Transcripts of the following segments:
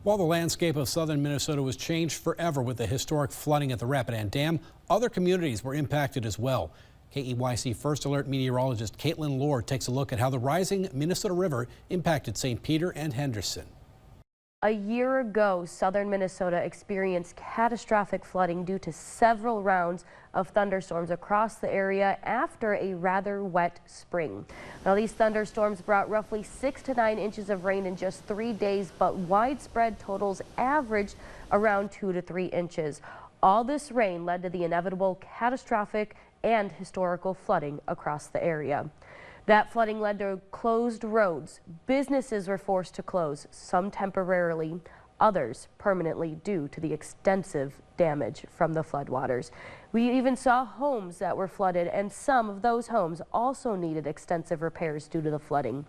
While the landscape of southern Minnesota was changed forever with the historic flooding at the Rapidan Dam, other communities were impacted as well. KEYC First Alert meteorologist Caitlin Lohr takes a look at how the rising Minnesota River impacted St. Peter and Henderson. A year ago, southern Minnesota experienced catastrophic flooding due to several rounds of thunderstorms across the area after a rather wet spring. Now, these thunderstorms brought roughly 6 to 9 inches of rain in just 3 days, but widespread totals averaged around 2 to 3 inches. All this rain led to the inevitable catastrophic and historical flooding across the area. That flooding led to closed roads. Businesses were forced to close, some temporarily, others permanently due to the extensive damage from the floodwaters. We even saw homes that were flooded, and some of those homes also needed extensive repairs due to the flooding.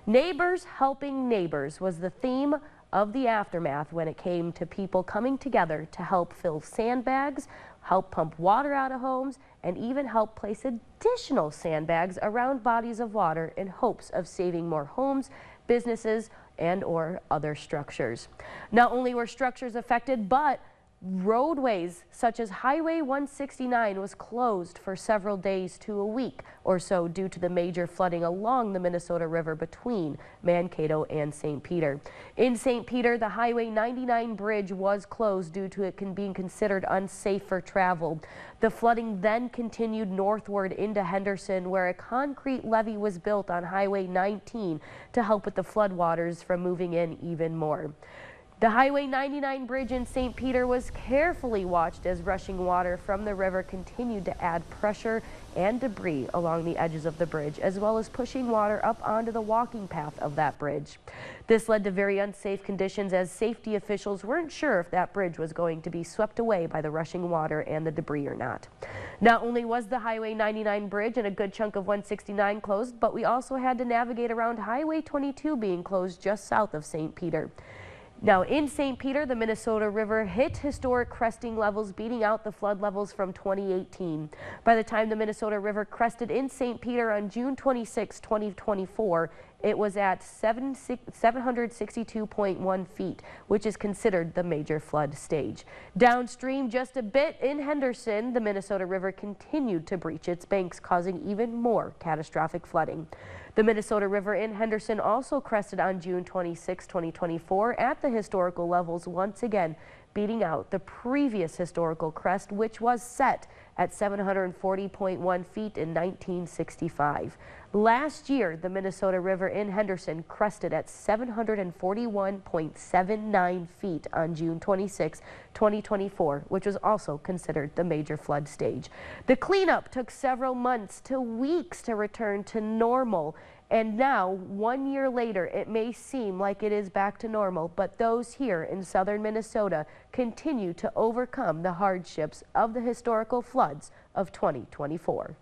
Neighbors helping neighbors was the theme of the aftermath when it came to people coming together to help fill sandbags, help pump water out of homes, and even help place additional sandbags around bodies of water in hopes of saving more homes, businesses, and/or other structures. Not only were structures affected, but roadways such as Highway 169 was closed for several days to a week or so due to the major flooding along the Minnesota River between Mankato and St. Peter. In St. Peter, the Highway 99 bridge was closed due to it being considered unsafe for travel. The flooding then continued northward into Henderson, where a concrete levee was built on Highway 19 to help with the floodwaters from moving in even more. The Highway 99 bridge in St. Peter was carefully watched as rushing water from the river continued to add pressure and debris along the edges of the bridge, as well as pushing water up onto the walking path of that bridge. This led to very unsafe conditions as safety officials weren't sure if that bridge was going to be swept away by the rushing water and the debris or not. Not only was the Highway 99 bridge and a good chunk of 169 closed, but we also had to navigate around Highway 22 being closed just south of St. Peter. Now, in St. Peter, the Minnesota River hit historic cresting levels, beating out the flood levels from 2018. By the time the Minnesota River crested in St. Peter on June 26, 2024, it was at 762.1 feet, which is considered the major flood stage. Downstream just a bit in Henderson, the Minnesota River continued to breach its banks, causing even more catastrophic flooding. The Minnesota River in Henderson also crested on June 26, 2024 at the historical levels once again, beating out the previous historical crest, which was set at 740.1 feet in 1965. Last year, the Minnesota River in Henderson crested at 741.79 feet on June 26, 2024, which was also considered the major flood stage. The cleanup took several months to weeks to return to normal. And now, 1 year later, it may seem like it is back to normal, but those here in southern Minnesota continue to overcome the hardships of the historical floods of 2024.